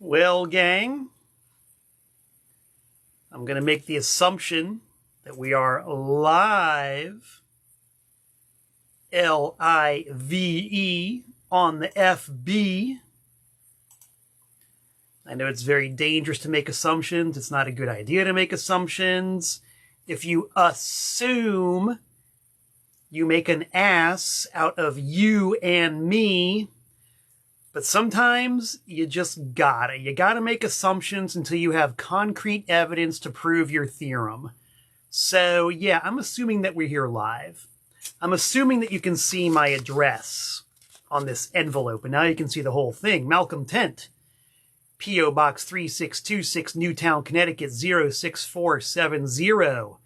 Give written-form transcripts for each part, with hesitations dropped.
Well, gang, I'm going to make the assumption that we are live, L-I-V-E, on the FB. I know it's very dangerous to make assumptions. It's not a good idea to make assumptions. If you assume, you make an ass out of you and me. But sometimes you just gotta. You gotta make assumptions until you have concrete evidence to prove your theorem. So yeah, I'm assuming that we're here live. I'm assuming that you can see my address on this envelope. And now you can see the whole thing. Malcolm Tent, P.O. Box 3626, Newtown, Connecticut 06470.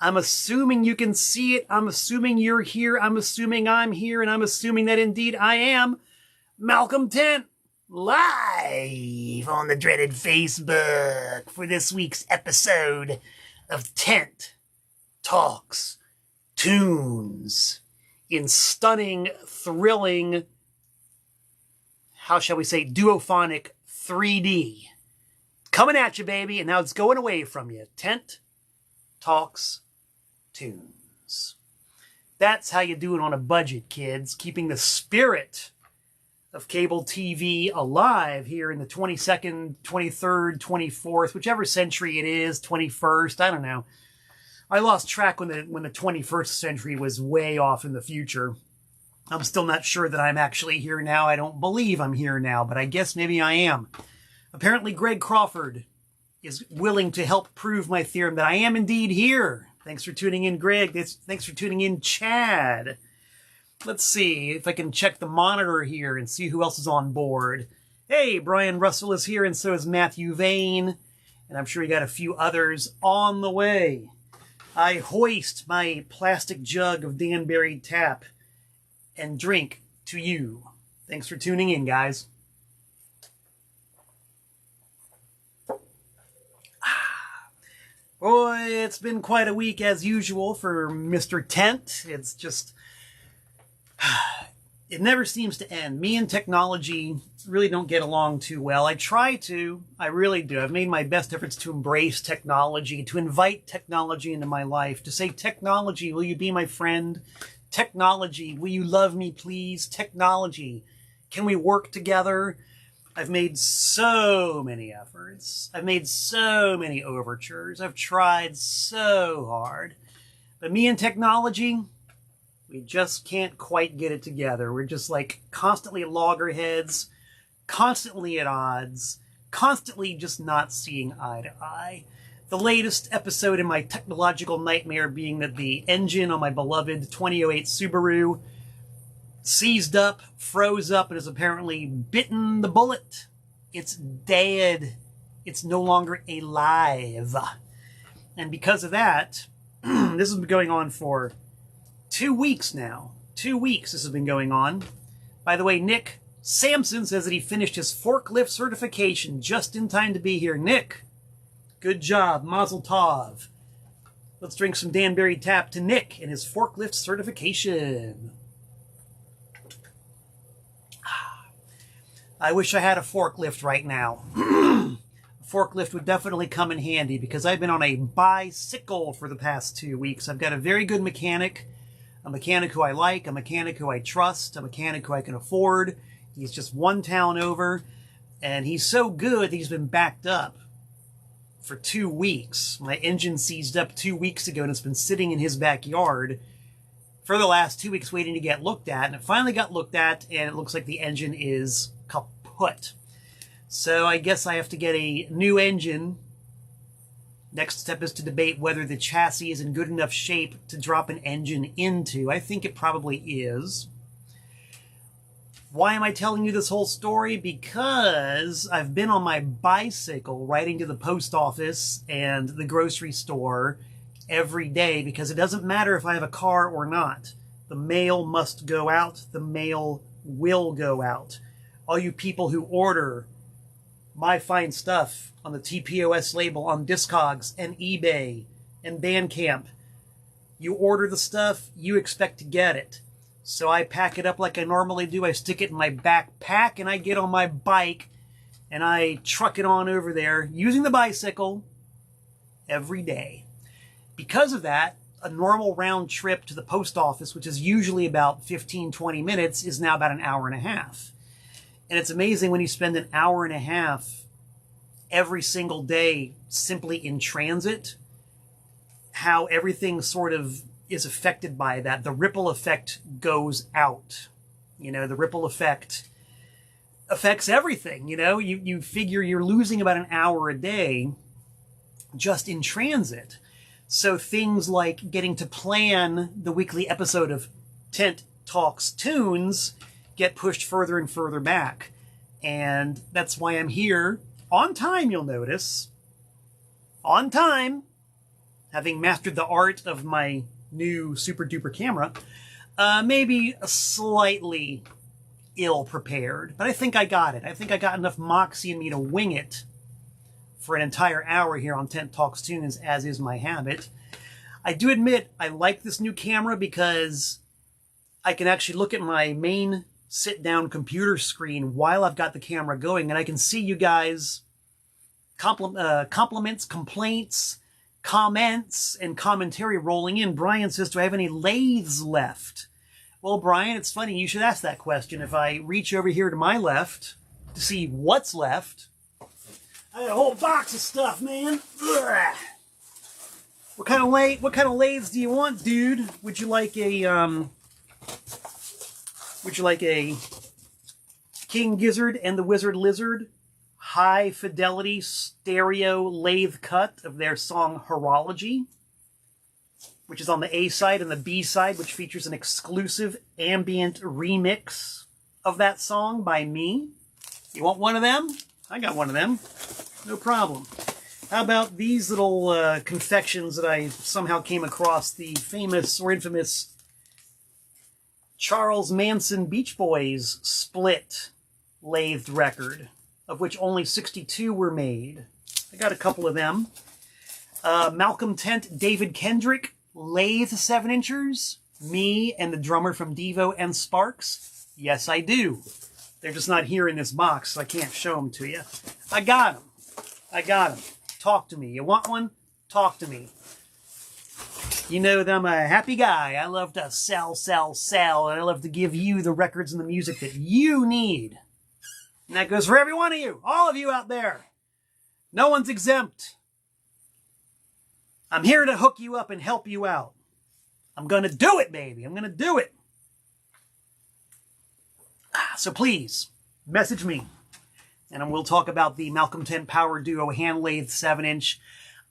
I'm assuming you can see it. I'm assuming you're here. I'm assuming I'm here. And I'm assuming that indeed I am Malcolm Tent, live on the dreaded Facebook for this week's episode of Tent Talks Tunes in stunning, thrilling, how shall we say, duophonic 3D. Coming at you, baby, and now it's going away from you. Tent Talks Tunes. That's how you do it on a budget, kids. Keeping the spirit of cable TV alive here in the 22nd, 23rd, 24th, whichever century it is, 21st, I don't know. I lost track when the 21st century was way off in the future. I'm still not sure that I'm actually here now. I don't believe I'm here now, but I guess maybe I am. Apparently Greg Crawford is willing to help prove my theorem that I am indeed here. Thanks for tuning in, Greg. Thanks for tuning in, Chad. Let's see if I can check the monitor here and see who else is on board. Hey, Brian Russell is here, and so is Matthew Vane. And I'm sure we got a few others on the way. I hoist my plastic jug of Danbury Tap and drink to you. Thanks for tuning in, guys. Boy, it's been quite a week as usual for Mr. Tent. It's just... it never seems to end. Me and technology really don't get along too well. I try to. I really do. I've made my best efforts to embrace technology, to invite technology into my life, to say, technology, will you be my friend? Technology, will you love me, please? Technology, can we work together? I've made so many efforts. I've made so many overtures. I've tried so hard. But me and technology, we just can't quite get it together. We're just like constantly at loggerheads, constantly at odds, constantly just not seeing eye to eye. The latest episode in my technological nightmare being that the engine on my beloved 2008 Subaru seized up, froze up, and has apparently bitten the bullet. It's dead. It's no longer alive. And because of that, this has been going on for 2 weeks now. 2 weeks this has been going on. By the way, Nick Sampson says that he finished his forklift certification just in time to be here. Nick, good job. Mazel tov. Let's drink some Danbury Tap to Nick and his forklift certification. I wish I had a forklift right now. A forklift would definitely come in handy because I've been on a bicycle for the past 2 weeks. I've got a very good mechanic. A mechanic who I like, a mechanic who I trust, a mechanic who I can afford. He's just one town over, and he's so good that he's been backed up for 2 weeks. My engine seized up 2 weeks ago, and it's been sitting in his backyard for the last 2 weeks waiting to get looked at, and it finally got looked at, and it looks like the engine is kaput. So I guess I have to get a new engine. Next step is to debate whether the chassis is in good enough shape to drop an engine into. I think it probably is. Why am I telling you this whole story? Because I've been on my bicycle riding to the post office and the grocery store every day because it doesn't matter if I have a car or not. The mail must go out. The mail will go out. All you people who order my fine stuff on the TPOS label on Discogs and eBay and Bandcamp, you order the stuff, you expect to get it. So I pack it up like I normally do. I stick it in my backpack and I get on my bike and I truck it on over there using the bicycle every day. Because of that, a normal round trip to the post office, which is usually about 15-20 minutes, is now about an hour and a half. And it's amazing when you spend an hour and a half every single day simply in transit, how everything sort of is affected by that. The ripple effect goes out. You know, the ripple effect affects everything. You know, you figure you're losing about an hour a day just in transit. So things like getting to plan the weekly episode of Tent Talks Tunes get pushed further and further back. And that's why I'm here on time, you'll notice. On time, having mastered the art of my new super duper camera. Maybe slightly ill-prepared, but I think I got it. I think I got enough moxie in me to wing it for an entire hour here on Tent Talks Tunes, as is my habit. I do admit I like this new camera because I can actually look at my main sit-down computer screen while I've got the camera going, and I can see you guys' compliments, complaints, comments, and commentary rolling in. Brian says, do I have any lathes left? Well, Brian, it's funny you should ask that question. If I reach over here to my left to see what's left, I got a whole box of stuff, man. Ugh. What kind of lathes do you want, dude? Would you like a King Gizzard and the Wizard Lizard high fidelity stereo lathe cut of their song Horology, which is on the A side, and the B side, which features an exclusive ambient remix of that song by me? You want one of them? I got one of them. No problem. How about these little confections that I somehow came across? The famous or infamous Charles Manson Beach Boys split lathed record, of which only 62 were made. I got a couple of them. Malcolm Tent, David Kendrick, lathe 7-inchers. Me and the drummer from Devo and Sparks. Yes, I do. They're just not here in this box, so I can't show them to you. I got them. I got them. Talk to me. You want one? Talk to me. You know that I'm a happy guy. I love to sell, sell, sell. And I love to give you the records and the music that you need. And that goes for every one of you. All of you out there. No one's exempt. I'm here to hook you up and help you out. I'm going to do it, baby. I'm going to do it. So please, message me. And we'll talk about the Malcolm Tent Power Duo hand lathe 7-inch.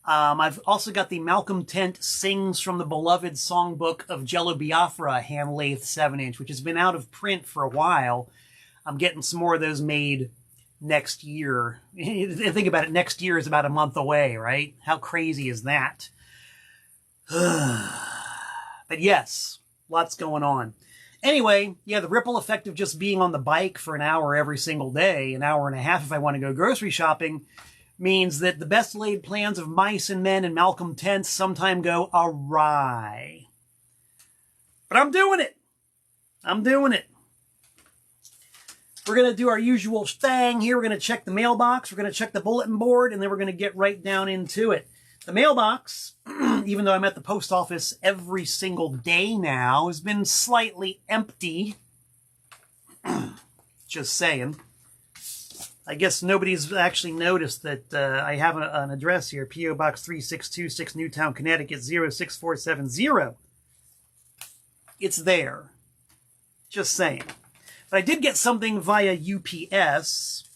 I've also got the Malcolm Tent Sings from the Beloved Songbook of Jello Biafra hand lathe 7-inch, which has been out of print for a while. I'm getting some more of those made next year. Think about it, next year is about a month away, right? How crazy is that? But yes, lots going on. Anyway, yeah, the ripple effect of just being on the bike for an hour every single day, an hour and a half if I want to go grocery shopping, means that the best laid plans of mice and men and Malcolm Tent sometime go awry. But I'm doing it. I'm doing it. We're going to do our usual thing here. We're going to check the mailbox. We're going to check the bulletin board, and then we're going to get right down into it. The mailbox, even though I'm at the post office every single day now, has been slightly empty. Just saying. I guess nobody's actually noticed that I have an address here, P.O. Box 3626, Newtown, Connecticut, 06470. It's there. Just saying. But I did get something via UPS,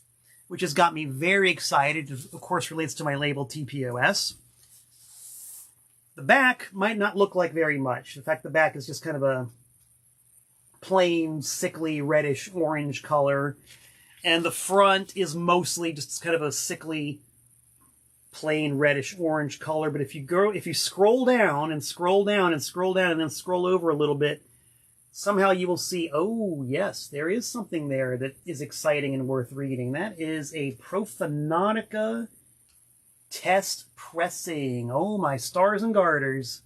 which has got me very excited. It, of course, relates to my label TPOS. The back might not look like very much. In fact, the back is just kind of a plain, sickly, reddish orange color. And the front is mostly just kind of a sickly, plain, reddish orange color. But if you scroll down and scroll down and scroll down and then scroll over a little bit, somehow you will see, oh, yes, there is something there that is exciting and worth reading. That is a Prophenotica test pressing. Oh, my stars and garters.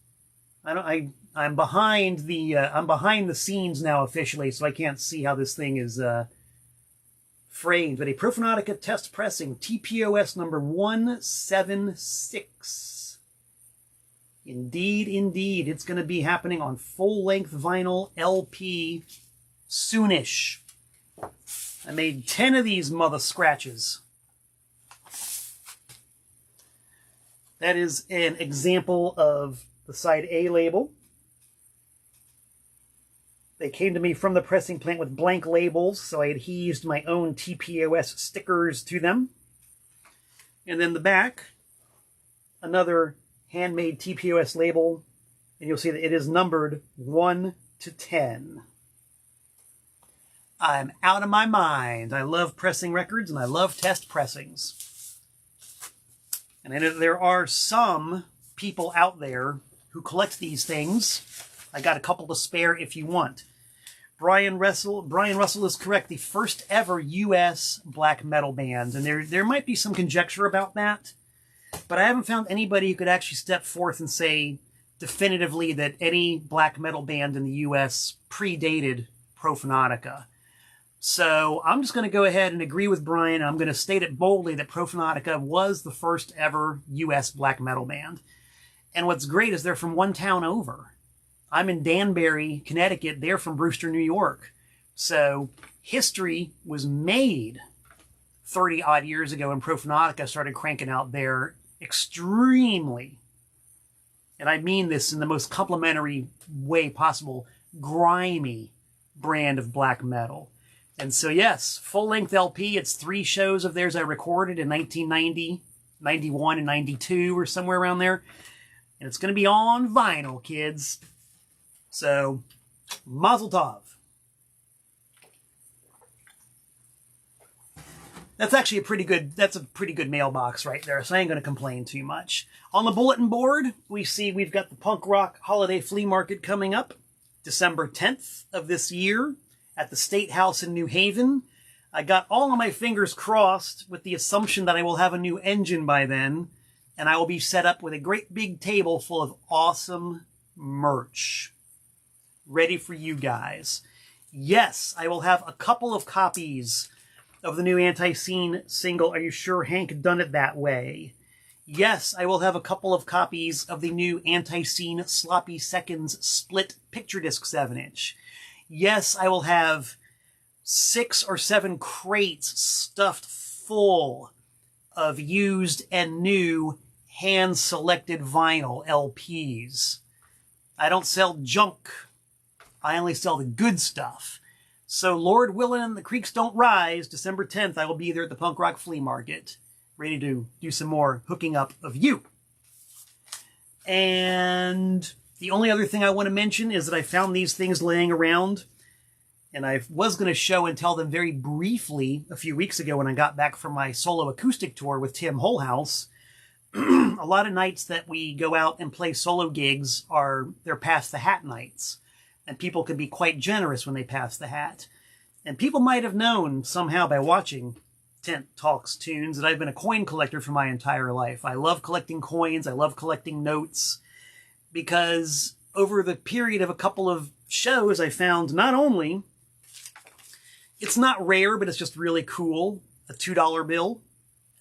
I'm behind the scenes now officially, so I can't see how this thing is framed with a Profanatica test pressing TPOS number 176. Indeed, indeed. It's going to be happening on full-length vinyl LP soonish. I made 10 of these mother scratches. That is an example of the side A label. They came to me from the pressing plant with blank labels, so I adhesed my own TPOS stickers to them. And then the back, another handmade TPOS label, and you'll see that it is numbered 1 to 10. I'm out of my mind. I love pressing records, and I love test pressings. And I know there are some people out there who collect these things. I got a couple to spare if you want. Brian Russell is correct. The first ever U.S. black metal band. And there might be some conjecture about that. But I haven't found anybody who could actually step forth and say definitively that any black metal band in the U.S. predated Profanatica. So I'm just going to go ahead and agree with Brian. I'm going to state it boldly that Profanatica was the first ever U.S. black metal band. And what's great is they're from one town over. I'm in Danbury, Connecticut. They're from Brewster, New York. So history was made 30-odd years ago when Profanatica started cranking out their extremely, and I mean this in the most complimentary way possible, grimy brand of black metal. And so yes, full-length LP. It's 3 shows of theirs I recorded in 1990, 91, and 92, or somewhere around there. And it's going to be on vinyl, kids. So, mazel tov. That's actually a pretty good mailbox right there, so I ain't going to complain too much. On the bulletin board, we've got the Punk Rock Holiday Flea Market coming up December 10th of this year at the State House in New Haven. I got all of my fingers crossed with the assumption that I will have a new engine by then, and I will be set up with a great big table full of awesome merch ready for you guys. Yes, I will have a couple of copies of the new Antiseen single, Are You Sure Hank Done It That Way? Yes, I will have a couple of copies of the new Antiseen Sloppy Seconds split picture disc 7-inch. Yes, I will have 6 or 7 crates stuffed full of used and new hand-selected vinyl LPs. I don't sell junk. I only sell the good stuff. So, Lord willing and the creeks don't rise, December 10th, I will be there at the Punk Rock Flea Market, ready to do some more hooking up of you. And the only other thing I want to mention is that I found these things laying around, and I was going to show and tell them very briefly a few weeks ago when I got back from my solo acoustic tour with Tim Holhouse. A lot of nights that we go out and play solo gigs they're pass the hat nights. And people can be quite generous when they pass the hat. And people might have known somehow by watching Tent Talks Tunes that I've been a coin collector for my entire life. I love collecting coins. I love collecting notes. Because over the period of a couple of shows, I found not only it's not rare, but it's just really cool, a $2 bill.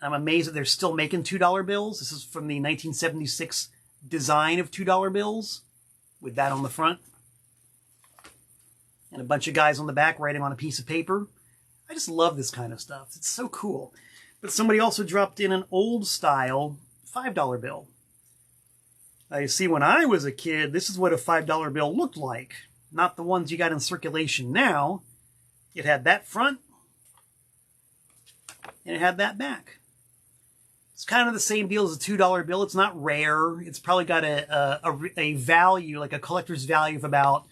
I'm amazed that they're still making $2 bills. This is from the 1976 design of $2 bills with that on the front. And a bunch of guys on the back writing on a piece of paper. I just love this kind of stuff. It's so cool. But somebody also dropped in an old style $5 bill. Now you see, when I was a kid, this is what a $5 bill looked like. Not the ones you got in circulation now. It had that front, and it had that back. It's kind of the same deal as a $2 bill. It's not rare. It's probably got a value, like a collector's value of about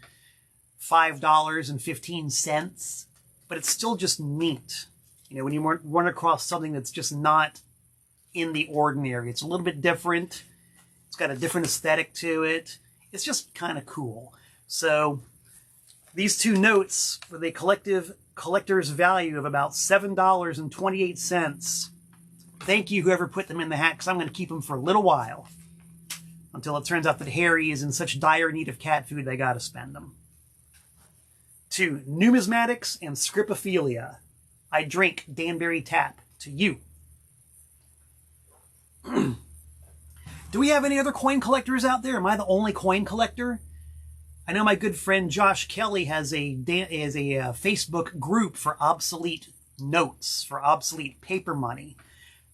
$5.15, but it's still just neat. You know, when you run across something that's just not in the ordinary, it's a little bit different. It's got a different aesthetic to it. It's just kind of cool. So these 2 notes with a collector's value of about $7.28. Thank you, whoever put them in the hat, because I'm going to keep them for a little while until it turns out that Harry is in such dire need of cat food they got to spend them. To numismatics and scripophilia, I drink Danbury Tap to you. Do we have any other coin collectors out there? Am I the only coin collector? I know my good friend Josh Kelly has a Facebook group for obsolete notes, for obsolete paper money.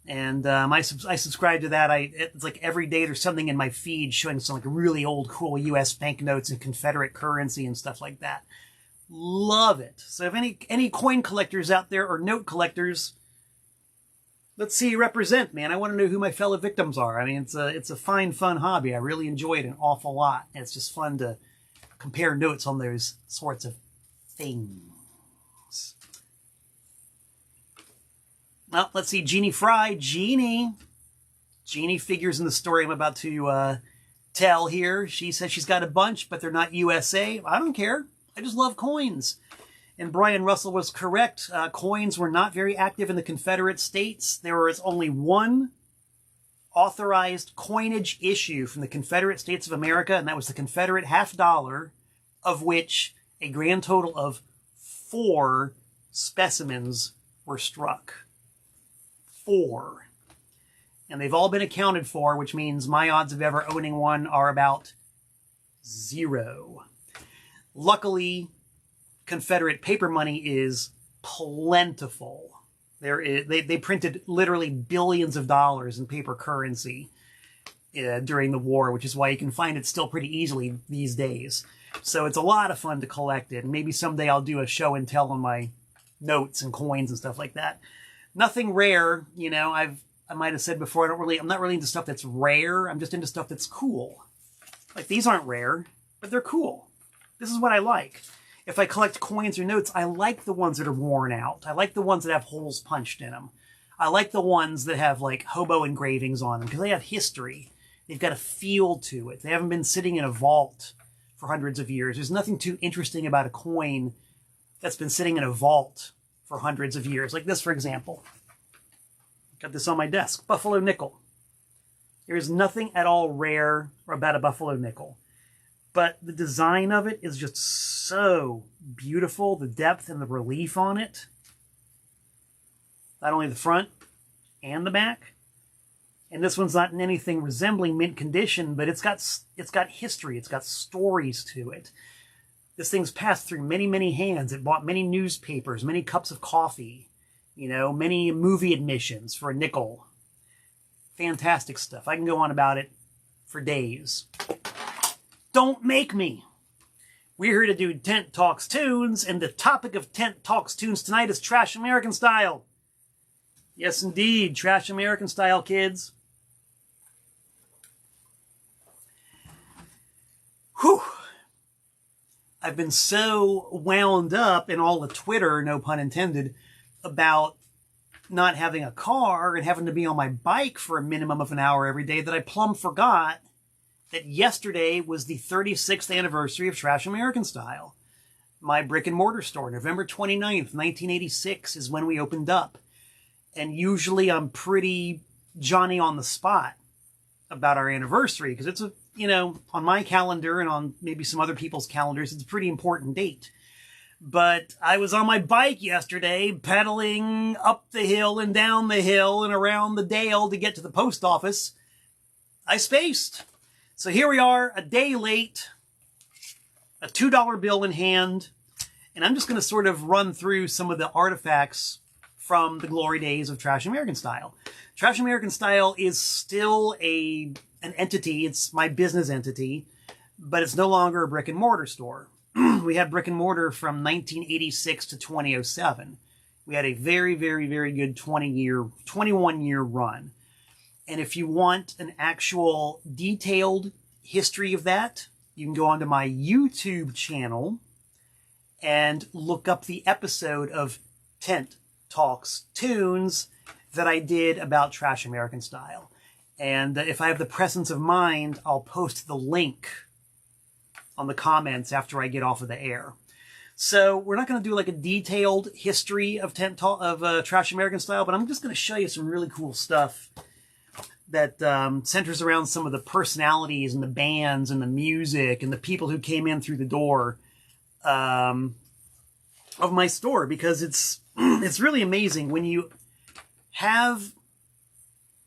And I subscribe to that. It's like every day there's something in my feed showing some like really old, cool U.S. banknotes and Confederate currency and stuff like that. Love it. So if any coin collectors out there or note collectors, let's see you represent, man. I want to know who my fellow victims are. I mean, it's a fine, fun hobby. I really enjoy it an awful lot. And it's just fun to compare notes on those sorts of things. Well, let's see. Jeannie Fry. Jeannie figures in the story I'm about to tell here. She says she's got a bunch, but they're not USA. I don't care. I just love coins. And Brian Russell was correct. Coins were not very active in the Confederate States. There was only one authorized coinage issue from the Confederate States of America, and that was the Confederate $50, of which a grand total of 4 specimens were struck. 4. And they've all been accounted for, which means my odds of ever owning one are about 0. Luckily, Confederate paper money is plentiful. They printed literally billions of dollars in paper currency during the war, which is why you can find it still pretty easily these days. So it's a lot of fun to collect it. And maybe someday I'll do a show and tell on my notes and coins and stuff like that. Nothing rare, you know. I might have said before, I'm not really into stuff that's rare. I'm just into stuff that's cool. Like these aren't rare, but they're cool. This is what I like. If I collect coins or notes, I like the ones that are worn out. I like the ones that have holes punched in them. I like the ones that have like hobo engravings on them because they have history. They've got a feel to it. They haven't been sitting in a vault for hundreds of years. There's nothing too interesting about a coin that's been sitting in a vault for hundreds of years. Like this, for example. Got this on my desk. Buffalo nickel. There is nothing at all rare about a buffalo nickel. But the design of it is just so beautiful. The depth and the relief on it. Not only the front and the back. And this one's not in anything resembling mint condition, but it's got history. It's got stories to it. This thing's passed through many, many hands. It bought many newspapers, many cups of coffee, you know, many movie admissions for a nickel. Fantastic stuff. I can go on about it for days. Don't make me. We're here to do Tent Talks Tunes, and the topic of Tent Talks Tunes tonight is Trash American Style. Yes, indeed. Trash American Style, kids. Whew. I've been so wound up in all the Twitter, no pun intended, about not having a car and having to be on my bike for a minimum of an hour every day that I plumb forgot that yesterday was the 36th anniversary of Trash American Style. My brick and mortar store, November 29th, 1986 is when we opened up. And usually I'm pretty Johnny on the spot about our anniversary because it's on my calendar and on maybe some other people's calendars, it's a pretty important date. But I was on my bike yesterday, pedaling up the hill and down the hill and around the dale to get to the post office. I spaced. So here we are, a day late, a $2 bill in hand, and I'm just going to sort of run through some of the artifacts from the glory days of Trash American Style. Trash American Style is still an entity. It's my business entity, but it's no longer a brick and mortar store. We had brick and mortar from 1986 to 2007. We had a very, very, very good 21-year run. And if you want an actual detailed history of that, you can go onto my YouTube channel and look up the episode of Tent Talks Tunes that I did about Trash American Style. And if I have the presence of mind, I'll post the link on the comments after I get off of the air. So we're not going to do like a detailed history of Trash American Style, but I'm just going to show you some really cool stuff that centers around some of the personalities and the bands and the music and the people who came in through the door of my store, because it's it's really amazing when you have,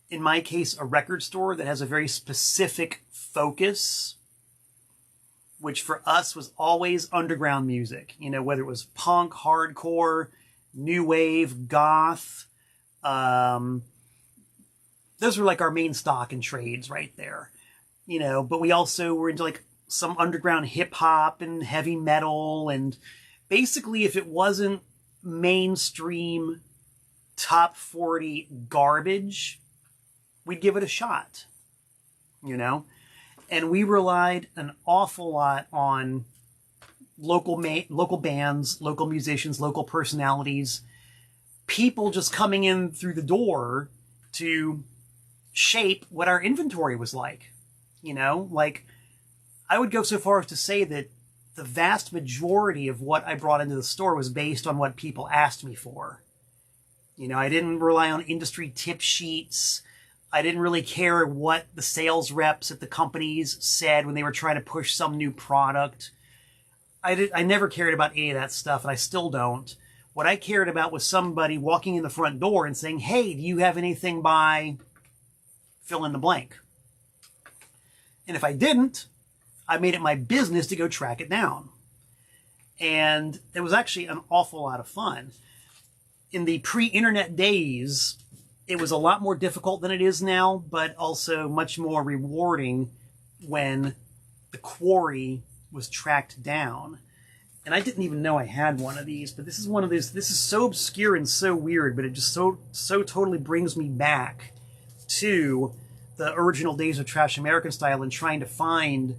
in my case, a record store that has a very specific focus, which for us was always underground music, you know, whether it was punk, hardcore, new wave, goth. Those were like our main stock and trades right there, you know, but we also were into like some underground hip hop and heavy metal. And basically, if it wasn't mainstream top 40 garbage, we'd give it a shot, you know? And we relied an awful lot on local bands, local musicians, local personalities, people just coming in through the door to shape what our inventory was like. You know, like I would go so far as to say that the vast majority of what I brought into the store was based on what people asked me for. You know, I didn't rely on industry tip sheets. I didn't really care what the sales reps at the companies said when they were trying to push some new product. I never cared about any of that stuff, and I still don't. What I cared about was somebody walking in the front door and saying, hey, do you have anything by fill in the blank? And if I didn't, I made it my business to go track it down. And it was actually an awful lot of fun. In the pre-internet days, it was a lot more difficult than it is now, but also much more rewarding when the quarry was tracked down. And I didn't even know I had one of these, but this is one of those, this is so obscure and so weird, but it just so totally brings me back to the original days of Trash American Style and trying to find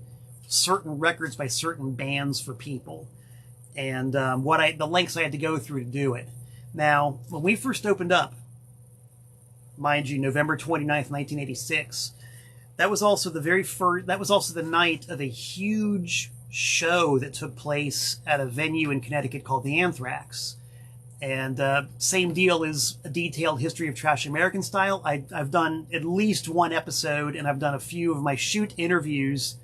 certain records by certain bands for people. And the lengths I had to go through to do it. Now, when we first opened up, mind you, November 29th, 1986, that was also the night of a huge show that took place at a venue in Connecticut called the Anthrax. And same deal as a detailed history of Trash American Style. I've done at least one episode, and I've done a few of my shoot interviews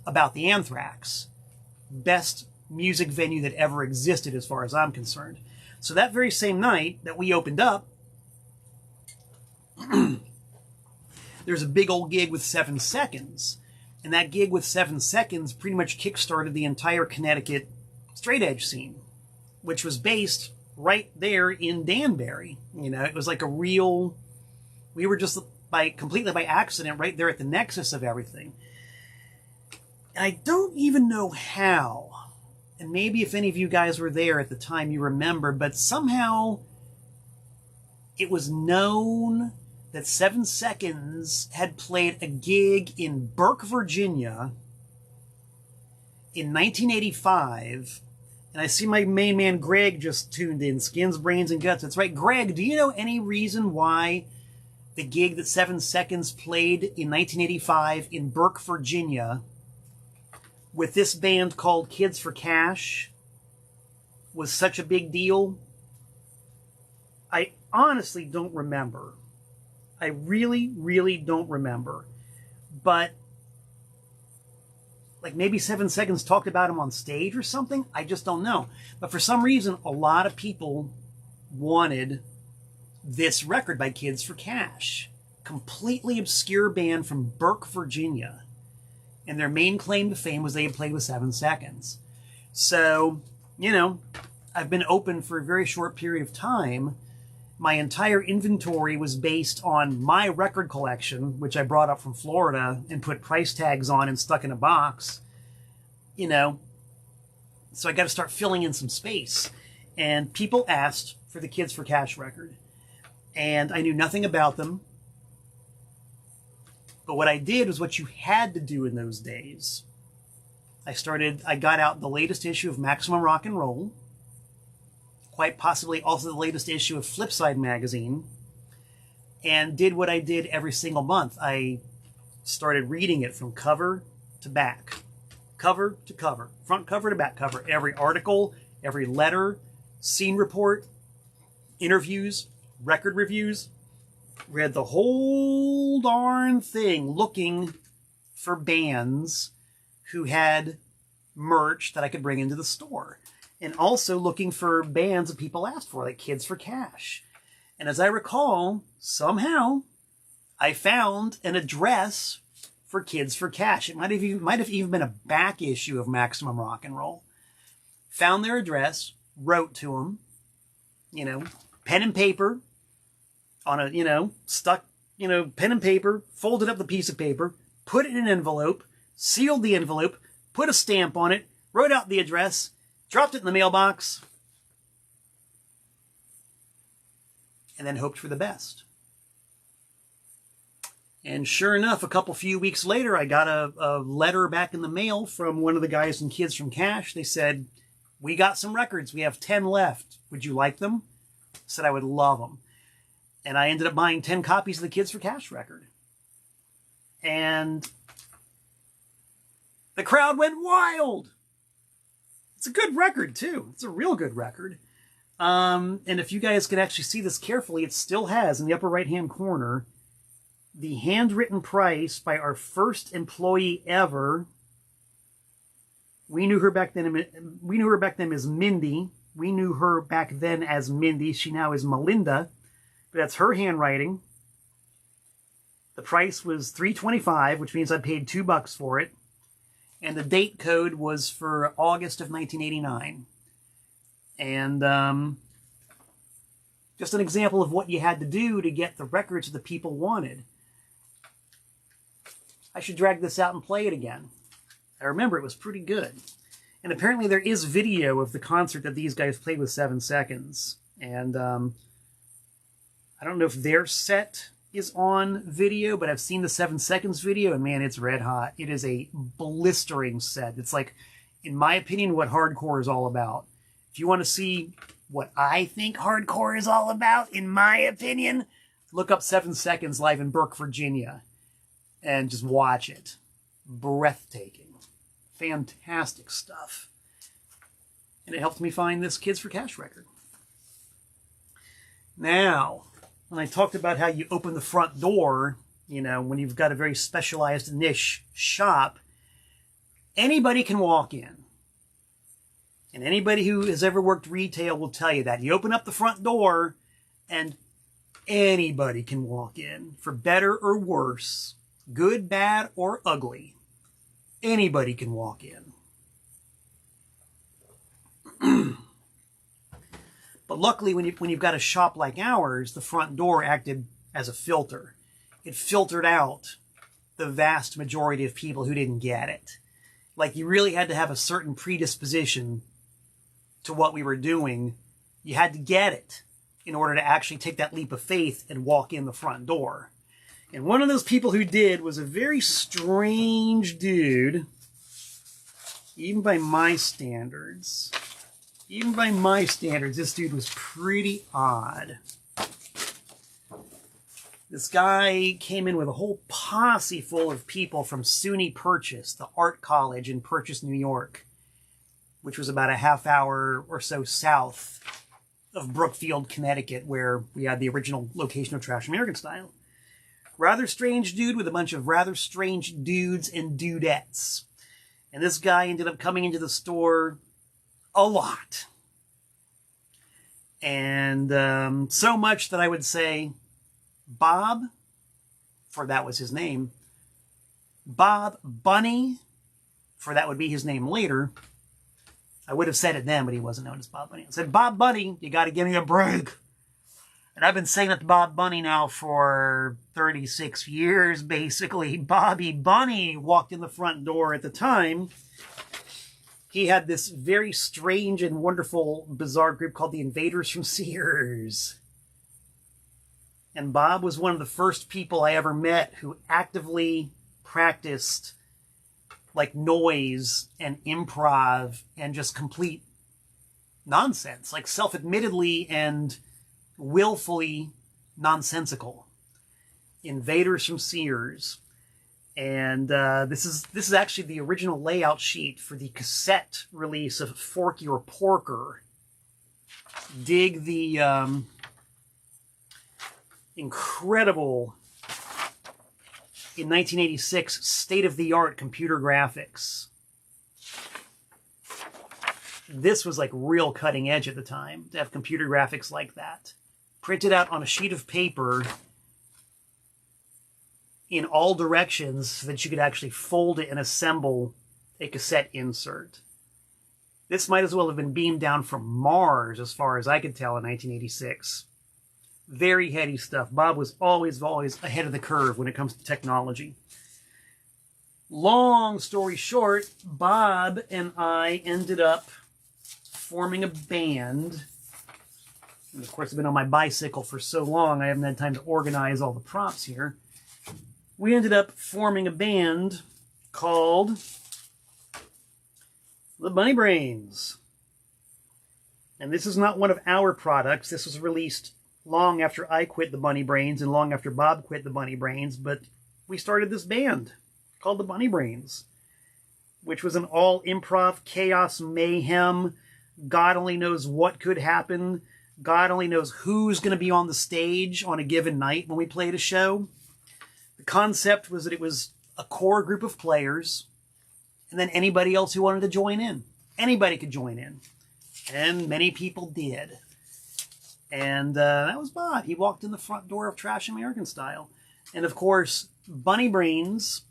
about the Anthrax. Best music venue that ever existed as far as I'm concerned. So that very same night that we opened up, there's a big old gig with 7 Seconds. And that gig with 7 Seconds pretty much kickstarted the entire Connecticut straight edge scene, which was based right there in Danbury. You know, it was like we were just completely by accident right there at the nexus of everything. And I don't even know how, and maybe if any of you guys were there at the time you remember, but somehow it was known that 7 Seconds had played a gig in Burke, Virginia in 1985. And I see my main man Greg just tuned in. Skins, Brains, and Guts. That's right. Greg, do you know any reason why the gig that 7 Seconds played in 1985 in Burke, Virginia with this band called Kids for Cash was such a big deal? I honestly don't remember. I really, really don't remember. But like maybe 7 Seconds talked about him on stage or something. I just don't know. But for some reason, a lot of people wanted this record by Kids for Cash. Completely obscure band from Burke, Virginia. And their main claim to fame was they had played with 7 Seconds. So, you know, I've been open for a very short period of time. My entire inventory was based on my record collection, which I brought up from Florida and put price tags on and stuck in a box. You know, so I got to start filling in some space. And people asked for the Kids for Cash record. And I knew nothing about them. But what I did was what you had to do in those days. I got out the latest issue of Maximum Rock and Roll. Quite possibly also the latest issue of Flipside magazine, and did what I did every single month. I started reading it from cover to back, cover to cover, front cover to back cover, every article, every letter, scene report, interviews, record reviews. Read the whole darn thing looking for bands who had merch that I could bring into the store. and also looking for bands that people asked for, like Kids for Cash. And as I recall, somehow I found an address for Kids for Cash. It might have even been a back issue of Maximum Rock and Roll. Found their address, wrote to them, you know, pen and paper on a, you know, stuck, you know, pen and paper, folded up the piece of paper, put it in an envelope, sealed the envelope, put a stamp on it, wrote out the address, dropped it in the mailbox, and then hoped for the best. And sure enough, a few weeks later, I got a letter back in the mail from one of the guys in Kids from Cash. They said, "We got some records. We have 10 left. Would you like them?" I said I would love them. And I ended up buying 10 copies of the Kids for Cash record. And the crowd went wild. It's a good record, too. It's a real good record. And if you guys can actually see this carefully, it still has, in the upper right-hand corner, the handwritten price by our first employee ever. We knew her back then as Mindy. We knew her back then as Mindy. She now is Melinda. But that's her handwriting. The price was $3.25, which means I paid $2 for it. And the date code was for August of 1989. And just an example of what you had to do to get the records that the people wanted. I should drag this out and play it again. I remember it was pretty good. And apparently there is video of the concert that these guys played with 7 Seconds. And I don't know if their set is on video, but I've seen the 7 Seconds video, and man, it's red hot. It is a blistering set. It's like, in my opinion, what hardcore is all about. If you want to see what I think hardcore is all about, in my opinion, look up 7 Seconds live in Burke, Virginia, and just watch it. Breathtaking. Fantastic stuff. And it helped me find this Kids for Cash record. Now, when I talked about how you open the front door, you know, when you've got a very specialized niche shop, anybody can walk in. And anybody who has ever worked retail will tell you that. You open up the front door, and anybody can walk in, for better or worse, good, bad, or ugly. Anybody can walk in. But luckily, when you've got a shop like ours, the front door acted as a filter. It filtered out the vast majority of people who didn't get it. Like, you really had to have a certain predisposition to what we were doing. You had to get it in order to actually take that leap of faith and walk in the front door. And one of those people who did was a very strange dude, even by my standards. Even by my standards, this dude was pretty odd. This guy came in with a whole posse full of people from SUNY Purchase, the art college in Purchase, New York, which was about a half hour or so south of Brookfield, Connecticut, where we had the original location of Trash American Style. Rather strange dude with a bunch of rather strange dudes and dudettes. And this guy ended up coming into the store a lot. And so much that I would say Bob, for that was his name, Bob Bunny, for that would be his name later. I would have said it then, but he wasn't known as Bob Bunny. I said, "Bob Bunny, you got to give me a break." And I've been saying that to Bob Bunny now for 36 years, basically. Bobby Bunny walked in the front door at the time. He had this very strange and wonderful, bizarre group called the Invaders from Sears. And Bob was one of the first people I ever met who actively practiced like noise and improv and just complete nonsense, like self-admittedly and willfully nonsensical. Invaders from Sears. And this is actually the original layout sheet for the cassette release of Forky or Porker. Dig the incredible, in 1986, state-of-the-art computer graphics. This was like real cutting edge at the time to have computer graphics like that. Printed out on a sheet of paper in all directions so that you could actually fold it and assemble a cassette insert. This might as well have been beamed down from Mars, as far as I could tell, in 1986. Very heady stuff. Bob was always ahead of the curve when it comes to technology. Long story short, Bob and I ended up forming a band. And of course, I've been on my bicycle for so long, I haven't had time to organize all the props here. We ended up forming a band called the Bunny Brains. And this is not one of our products. This was released long after I quit the Bunny Brains and long after Bob quit the Bunny Brains, but we started this band called the Bunny Brains, which was an all improv, chaos, mayhem. God only knows what could happen. God only knows who's going to be on the stage on a given night when we played a show. The concept was that it was a core group of players, and then anybody else who wanted to join in. Anybody could join in. And many people did. And that was Bob. He walked in the front door of Trash American Style. And of course, Bunny Brains,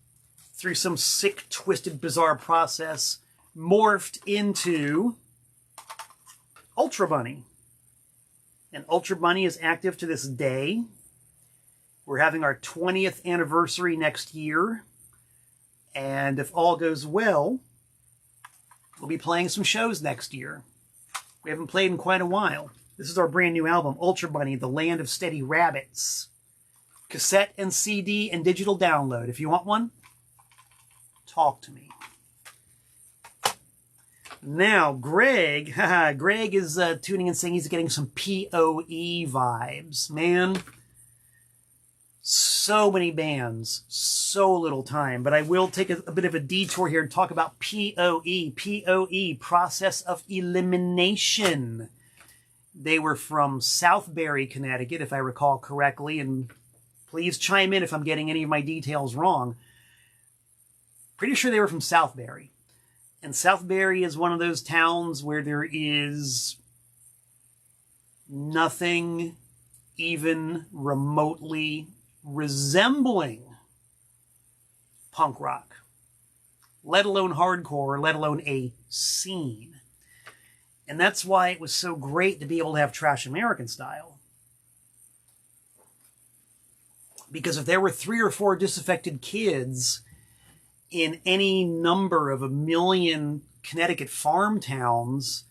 through some sick, twisted, bizarre process, morphed into Ultrabunny. And Ultrabunny is active to this day. We're having our 20th anniversary next year. And if all goes well, we'll be playing some shows next year. We haven't played in quite a while. This is our brand new album, Ultrabunny, The Land of Steady Rabbits. Cassette and CD and digital download. If you want one, talk to me. Now, Greg is tuning in saying he's getting some POE vibes. Man, so many bands, so little time. But I will take a bit of a detour here and talk about POE. POE, Process of Elimination. They were from Southbury, Connecticut, if I recall correctly. And please chime in if I'm getting any of my details wrong. Pretty sure they were from Southbury. And Southbury is one of those towns where there is nothing even remotely resembling punk rock, let alone hardcore, let alone a scene. And that's why it was so great to be able to have Trash American Style. Because if there were 3 or 4 disaffected kids in any number of a million Connecticut farm towns,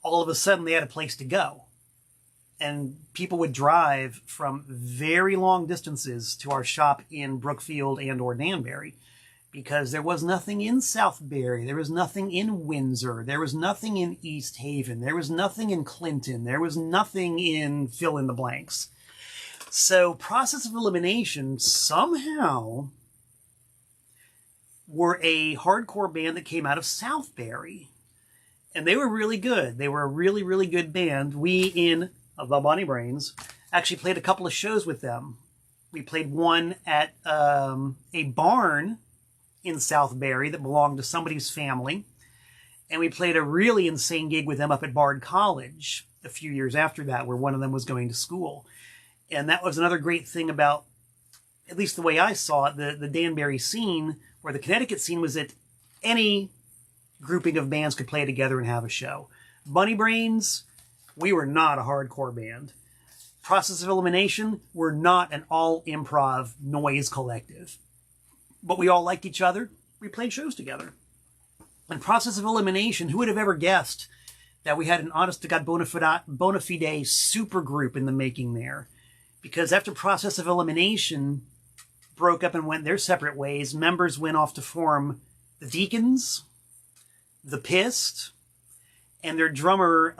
all of a sudden they had a place to go. And people would drive from very long distances to our shop in Brookfield and or Danbury, because there was nothing in Southbury, there was nothing in Windsor, there was nothing in East Haven, there was nothing in Clinton, there was nothing in fill in the blanks. So Process of Elimination somehow were a hardcore band that came out of Southbury. And they were really good. They were a really, really good band. We in the Bunny Brains actually played a couple of shows with them. We played one at a barn in Southbury that belonged to somebody's family. And we played a really insane gig with them up at Bard College a few years after that, where one of them was going to school. And that was another great thing about, at least the way I saw it, the Danbury scene, where the Connecticut scene was that any grouping of bands could play together and have a show. Bunny Brains, we were not a hardcore band. Process of Elimination, we're not an all-improv noise collective. But we all liked each other. We played shows together. And Process of Elimination, who would have ever guessed that we had an honest-to-God bona fide super group in the making there? Because after Process of Elimination broke up and went their separate ways, members went off to form the Deacons, the Pissed, and their drummer,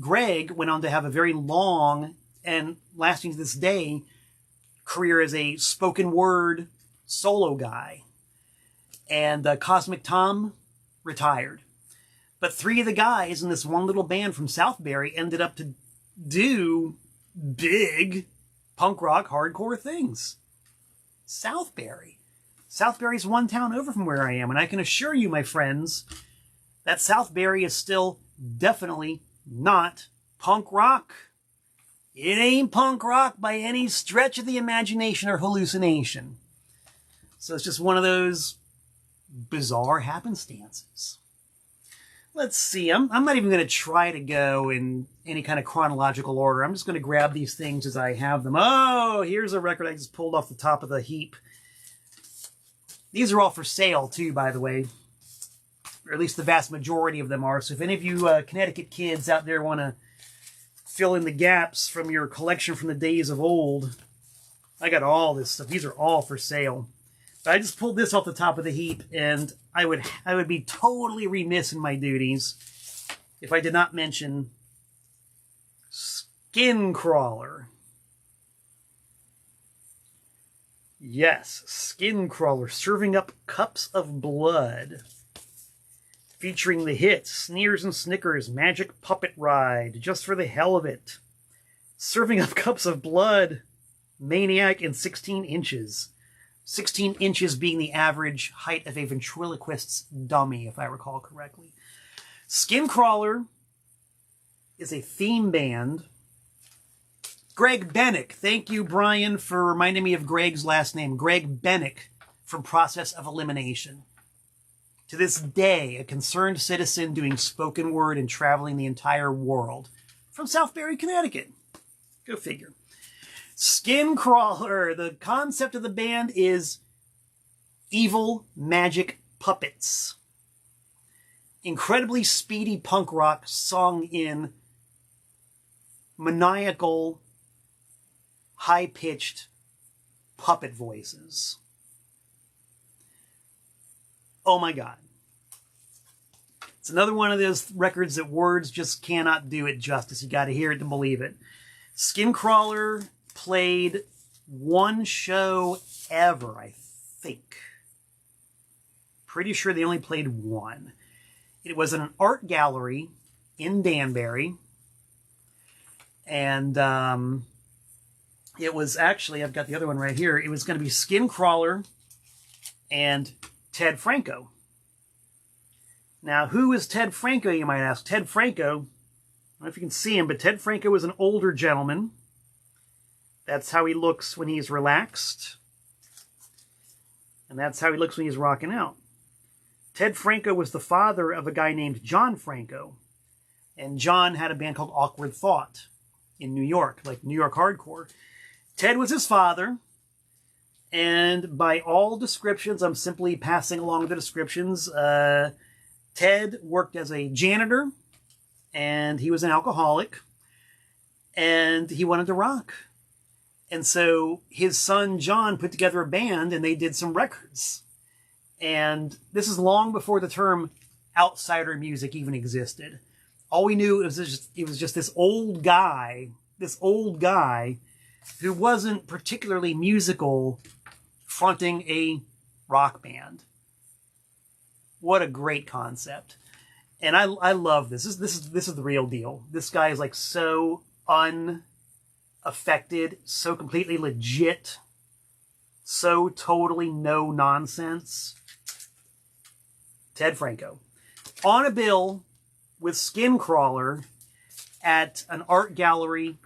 Greg, went on to have a very long and lasting to this day career as a spoken word solo guy. And Cosmic Tom retired. But 3 of the guys in this one little band from Southbury ended up to do big punk rock hardcore things. Southbury. Southbury's one town over from where I am, and I can assure you, my friends, that Southbury is still definitely not punk rock. It ain't punk rock by any stretch of the imagination or hallucination. So it's just one of those bizarre happenstances. Let's see. I'm not even going to try to go in any kind of chronological order. I'm just going to grab these things as I have them. Oh, here's a record I just pulled off the top of the heap. These are all for sale, too, by the way. Or at least the vast majority of them are. So if any of you Connecticut kids out there want to fill in the gaps from your collection from the days of old, I got all this stuff. These are all for sale. But I just pulled this off the top of the heap, and I would be totally remiss in my duties if I did not mention Skin Crawler. Yes, Skin Crawler, serving up cups of blood. Featuring the hits, Sneers and Snickers, Magic Puppet Ride, Just for the Hell of It. Serving up cups of blood, Maniac, in 16 inches. 16 inches being the average height of a ventriloquist's dummy, if I recall correctly. Skin Crawler is a theme band. Greg Bennick. Thank you, Brian, for reminding me of Greg's last name. Greg Bennick from Process of Elimination. To this day, a concerned citizen doing spoken word and traveling the entire world. From Southbury, Connecticut. Go figure. Skin Crawler. The concept of the band is evil magic puppets. Incredibly speedy punk rock sung in maniacal, high-pitched puppet voices. Oh my God. It's another one of those records that words just cannot do it justice. You got to hear it to believe it. Skin Crawler played one show ever, I think. Pretty sure they only played one. It was in an art gallery in Danbury. And it was actually, I've got the other one right here. It was going to be Skin Crawler and Ted Franco. Now, who is Ted Franco, you might ask? Ted Franco, I don't know if you can see him, but Ted Franco is an older gentleman. That's how he looks when he's relaxed. And that's how he looks when he's rocking out. Ted Franco was the father of a guy named John Franco. And John had a band called Awkward Thought in New York, like New York hardcore. Ted was his father. And by all descriptions, I'm simply passing along the descriptions. Ted worked as a janitor, and he was an alcoholic, and he wanted to rock. And so his son, John, put together a band, and they did some records. And this is long before the term outsider music even existed. All we knew was it was just this old guy who wasn't particularly musical, fronting a rock band. What a great concept. And I love this. This is the real deal. This guy is like so unaffected, so completely legit, so totally no nonsense. Ted Franco. On a bill with Skin Crawler at an art gallery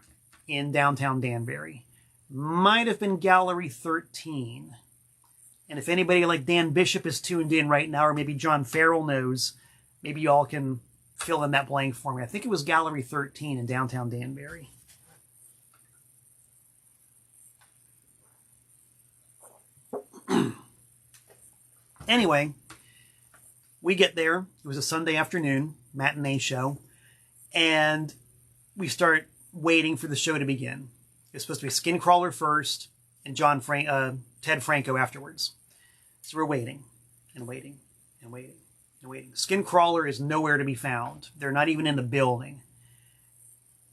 in downtown Danbury. Might have been Gallery 13. And if anybody like Dan Bishop is tuned in right now, or maybe John Farrell knows, maybe y'all can fill in that blank for me. I think it was Gallery 13 in downtown Danbury. Anyway, we get there. It was a Sunday afternoon, matinee show. And we start waiting for the show to begin. It's supposed to be Skin Crawler first and Ted Franco afterwards. So we're waiting and waiting and waiting and waiting. Skin Crawler is nowhere to be found. They're not even in the building.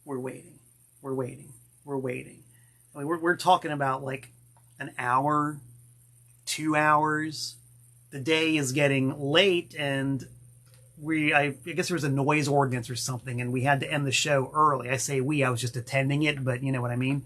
We're waiting. We're waiting. We're waiting. I mean, we're talking about like an hour, 2 hours. The day is getting late, and I guess there was a noise ordinance or something, and we had to end the show early. I say we, I was just attending it, but you know what I mean.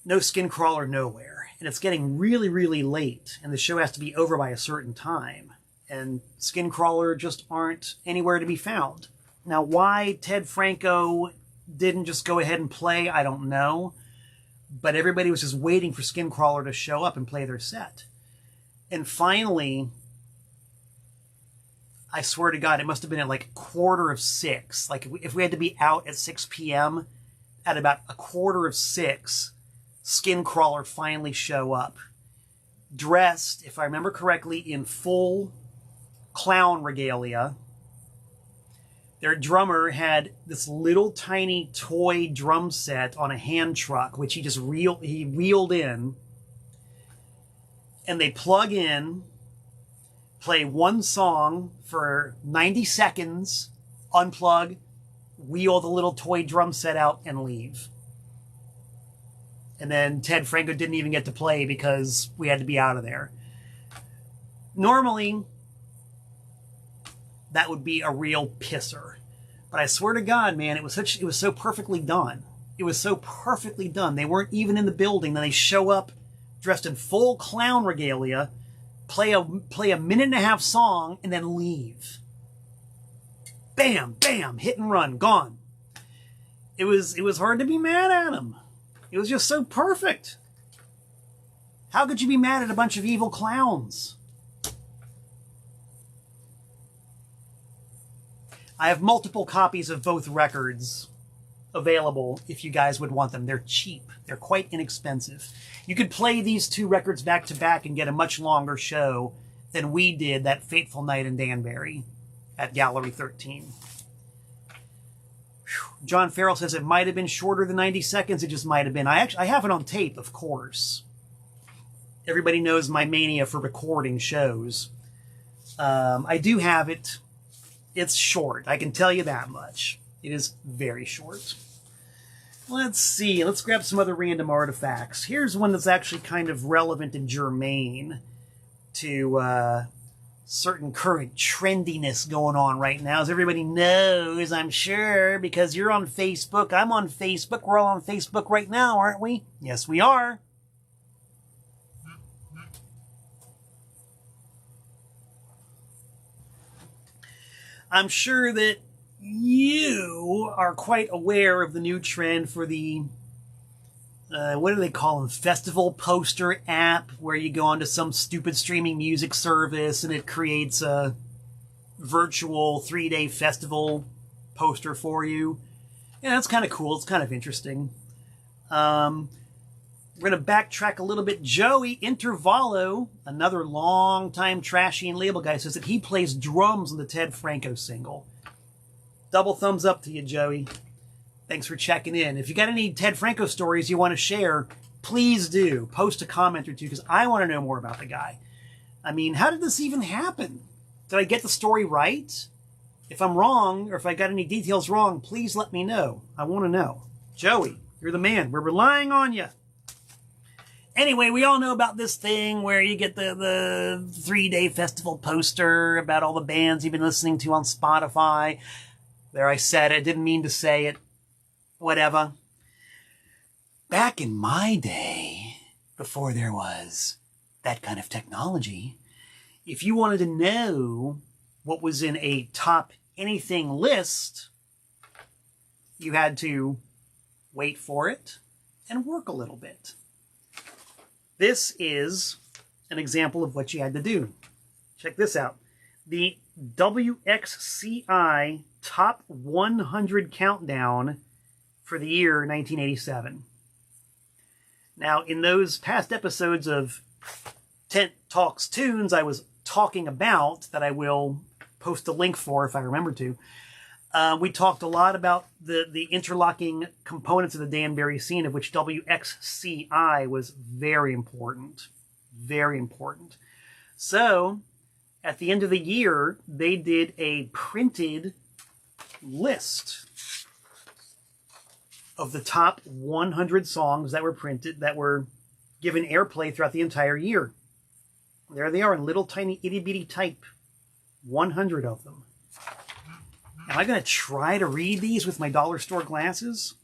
No Skin Crawler nowhere. And it's getting really, really late, and the show has to be over by a certain time. and Skincrawler just aren't anywhere to be found. Now, why Ted Franco didn't just go ahead and play, I don't know. But everybody was just waiting for Skincrawler to show up and play their set. And finally, I swear to God, it must have been at like 6:15. Like if we had to be out at 6 p.m., at about 6:15, Skincrawler finally show up. Dressed, if I remember correctly, in full clown regalia. Their drummer had this little tiny toy drum set on a hand truck, which he wheeled in. And they plug in, play one song for 90 seconds, unplug, wheel the little toy drum set out, and leave. And then Ted Franco didn't even get to play because we had to be out of there. Normally, that would be a real pisser. But I swear to God, man, it was so perfectly done. It was so perfectly done. They weren't even in the building. Then they show up dressed in full clown regalia, play a minute and a half song, and then leave. Bam, bam, hit and run, gone. It was hard to be mad at him. It was just so perfect. How could you be mad at a bunch of evil clowns? I have multiple copies of both records available if you guys would want them. They're cheap. They're quite inexpensive. You could play these two records back to back and get a much longer show than we did that fateful night in Danbury at Gallery 13. Whew. John Farrell says it might have been shorter than 90 seconds. It just might have been. I have it on tape, of course. Everybody knows my mania for recording shows. I do have it. It's short. I can tell you that much. It is very short. Let's see. Let's grab some other random artifacts. Here's one that's actually kind of relevant and germane to certain current trendiness going on right now. As everybody knows, I'm sure, because you're on Facebook, I'm on Facebook, we're all on Facebook right now, aren't we? Yes, we are. I'm sure that you are quite aware of the new trend for the, what do they call them? Festival poster app, where you go onto some stupid streaming music service and it creates a virtual 3-day festival poster for you. Yeah, that's kind of cool. It's kind of interesting. We're going to backtrack a little bit. Joey Intervallo, another long-time trashy and label guy, says that he plays drums on the Ted Franco single. Double thumbs up to you, Joey. Thanks for checking in. If you got any Ted Franco stories you want to share, please do. Post a comment or two, because I want to know more about the guy. I mean, how did this even happen? Did I get the story right? If I'm wrong, or if I got any details wrong, please let me know. I want to know. Joey, you're the man. We're relying on you. Anyway, we all know about this thing where you get the 3-day festival poster about all the bands you've been listening to on Spotify. There, I said it. Didn't mean to say it. Whatever. Back in my day, before there was that kind of technology, if you wanted to know what was in a top anything list, you had to wait for it and work a little bit. This is an example of what you had to do. Check this out. The WXCI Top 100 Countdown for the year 1987. Now, in those past episodes of Tent Talks Tunes, I was talking about, that I will post a link for if I remember to, we talked a lot about the interlocking components of the Danbury scene, of which WXCI was very important. Very important. So, at the end of the year, they did a printed list of the top 100 songs that were printed, that were given airplay throughout the entire year. There they are in little tiny itty-bitty type. 100 of them. Am I going to try to read these with my dollar store glasses?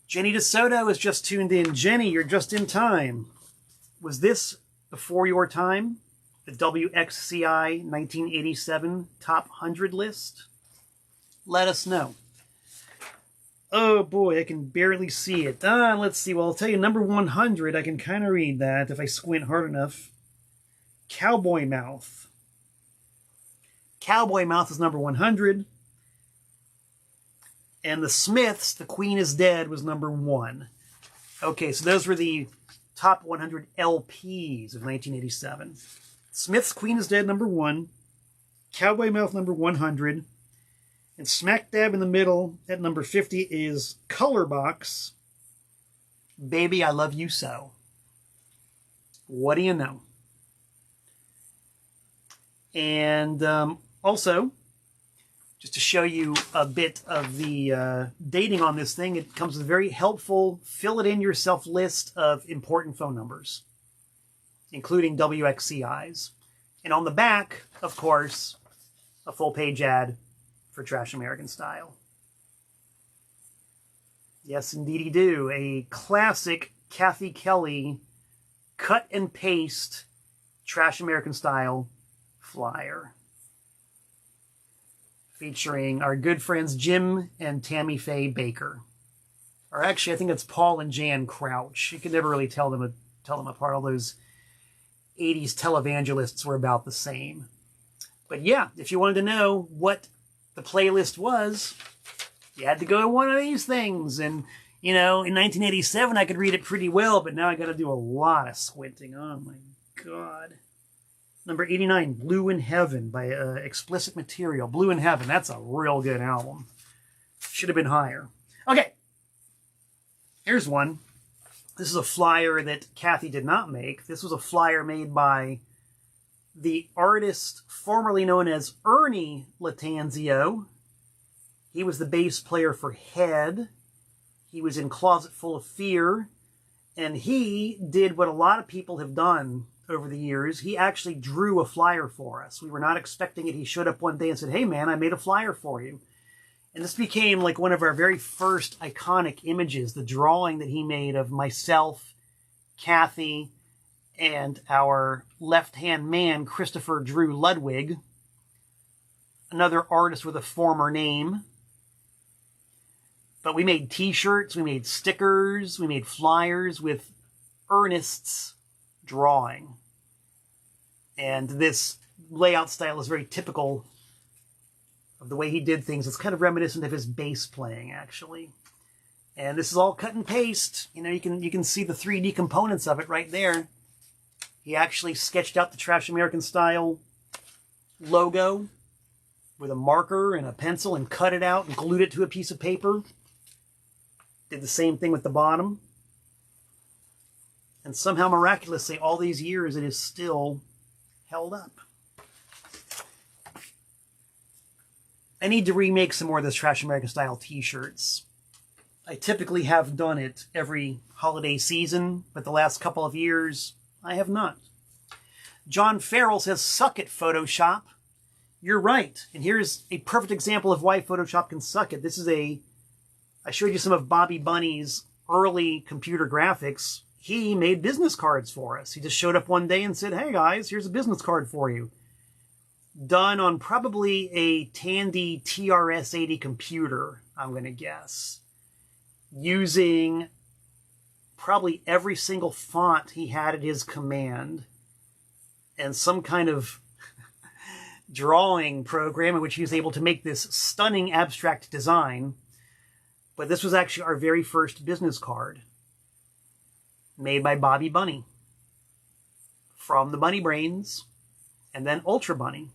Jenny DeSoto has just tuned in. Jenny, you're just in time. Was this before your time? the WXCI 1987 Top 100 list? Let us know. Oh boy, I can barely see it. Let's see. Well, I'll tell you, number 100, I can kind of read that if I squint hard enough. Cowboy Mouth. Cowboy Mouth is number 100. And the Smiths, The Queen is Dead, was number 1. Okay, so those were the top 100 LPs of 1987. Smith's Queen is Dead, number 1. Cowboy Mouth, number 100. And smack dab in the middle at number 50 is Color Box. Baby, I Love You So. What do you know? And also, just to show you a bit of the dating on this thing, it comes with a very helpful fill-it-in-yourself list of important phone numbers, including WXCIs. And on the back, of course, a full-page ad for Trash American Style. Yes, indeedy do. A classic Kathy Kelly cut and paste Trash American Style flyer, featuring our good friends Jim and Tammy Faye Baker. Or actually, I think it's Paul and Jan Crouch. You can never really tell them apart. All those 80s televangelists were about the same. But yeah, if you wanted to know what the playlist was, you had to go to one of these things. And, you know, in 1987, I could read it pretty well, but now I got to do a lot of squinting. Oh, my God. Number 89, Blue in Heaven by Explicit Material. Blue in Heaven, that's a real good album. Should have been higher. Okay, here's one. This is a flyer that Kathy did not make. This was a flyer made by the artist formerly known as Ernie Latanzio. He was the bass player for Head. He was in Closet Full of Fear. And he did what a lot of people have done over the years. He actually drew a flyer for us. We were not expecting it. He showed up one day and said, "Hey man, I made a flyer for you." And this became like one of our very first iconic images, the drawing that he made of myself, Kathy, and our left-hand man, Christopher Drew Ludwig, another artist with a former name. But we made t-shirts, we made stickers, we made flyers with Ernest's drawing. And this layout style is very typical of the way he did things. It's kind of reminiscent of his bass playing, actually. And this is all cut and paste. You know, you can see the 3D components of it right there. He actually sketched out the Trash American Style logo with a marker and a pencil and cut it out and glued it to a piece of paper. Did the same thing with the bottom. And somehow miraculously, all these years, it is still held up. I need to remake some more of those Trash American Style t-shirts. I typically have done it every holiday season, but the last couple of years, I have not. John Farrell says, "Suck it, Photoshop." You're right. And here's a perfect example of why Photoshop can suck it. This is I showed you some of Bobby Bunny's early computer graphics. He made business cards for us. He just showed up one day and said, "Hey guys, here's a business card for you." Done on probably a Tandy TRS-80 computer, I'm going to guess. Using probably every single font he had at his command. And some kind of drawing program in which he was able to make this stunning abstract design. But this was actually our very first business card. Made by Bobby Bunny. From the Bunny Brains. And then Ultrabunny.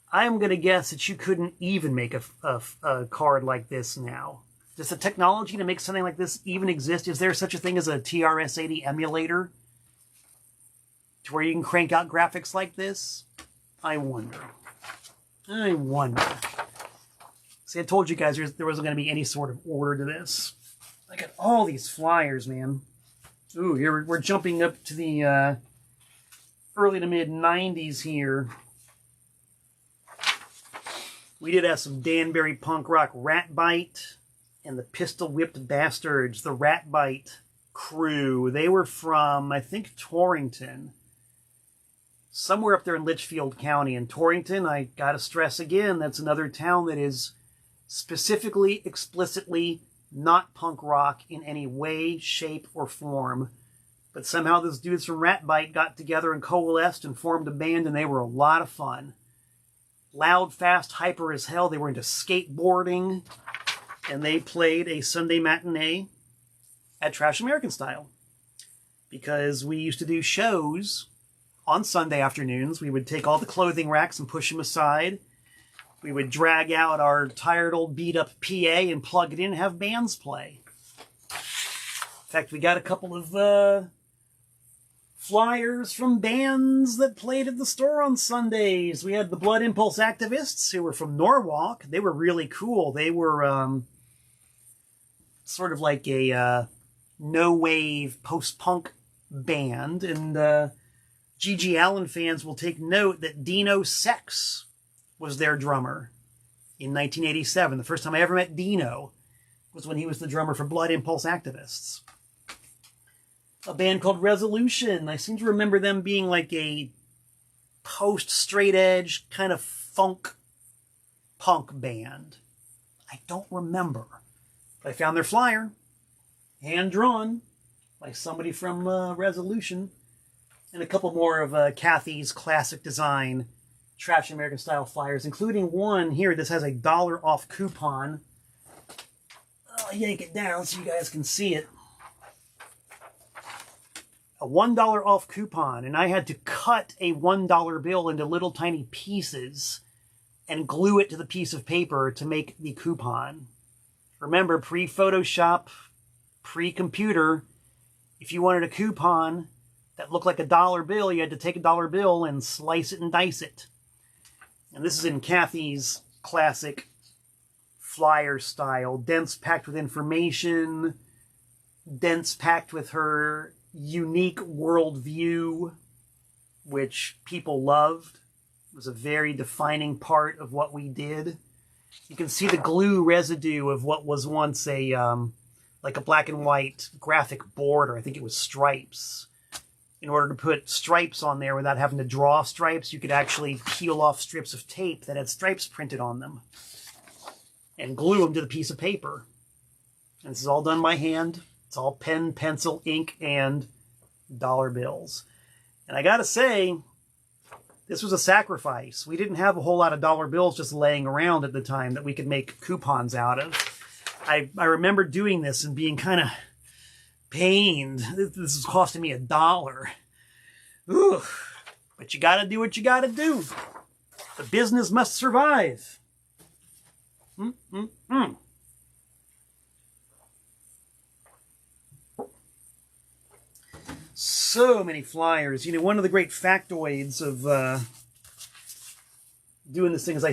I'm going to guess that you couldn't even make a card like this now. Does the technology to make something like this even exist? Is there such a thing as a TRS-80 emulator? To where you can crank out graphics like this? I wonder. I wonder. See, I told you guys there wasn't going to be any sort of order to this. I got all these flyers, man. Ooh, here we're jumping up to the early to mid-90s here. We did have some Danbury punk rock Rat Bite and the Pistol Whipped Bastards, the Rat Bite crew. They were from, I think, Torrington. somewhere up there in Litchfield County. In Torrington, I gotta stress again, that's another town that is specifically, explicitly not punk rock in any way, shape, or form. But somehow those dudes from Ratbite got together and coalesced and formed a band, and they were a lot of fun. Loud, fast, hyper as hell. They were into skateboarding, and they played a Sunday matinee at Trash American Style. Because we used to do shows on Sunday afternoons. We would take all the clothing racks and push them aside. We would drag out our tired old beat-up PA and plug it in and have bands play. In fact, we got a couple of flyers from bands that played at the store on Sundays. We had the Blood Impulse Activists, who were from Norwalk. They were really cool. They were sort of like a no-wave post-punk band. And G.G. Allin fans will take note that Dino Sex was their drummer in 1987. The first time I ever met Dino was when he was the drummer for Blood Impulse Activists. A band called Resolution. I seem to remember them being like a post-straight edge kind of funk punk band. I don't remember. But I found their flyer, hand-drawn by somebody from Resolution, and a couple more of Kathy's classic design Trash American Style flyers, including one here. This has a $1 off coupon. I'll yank it down so you guys can see it. A $1 off coupon, and I had to cut a $1 bill into little tiny pieces and glue it to the piece of paper to make the coupon. Remember, pre-Photoshop, pre-computer, if you wanted a coupon that looked like a $1 bill, you had to take a $1 bill and slice it and dice it. And this is in Kathy's classic flyer style, dense packed with information, dense packed with her unique worldview, which people loved. It was a very defining part of what we did. You can see the glue residue of what was once a like a black and white graphic border. I think it was stripes. In order to put stripes on there without having to draw stripes, you could actually peel off strips of tape that had stripes printed on them and glue them to the piece of paper. And this is all done by hand. It's all pen, pencil, ink, and dollar bills. And I gotta say, this was a sacrifice. We didn't have a whole lot of dollar bills just laying around at the time that we could make coupons out of. I remember doing this and being kind of pained. This is costing me $1. Ugh. But you gotta do what you gotta do. The business must survive. So many flyers. You know, one of the great factoids of doing this thing is I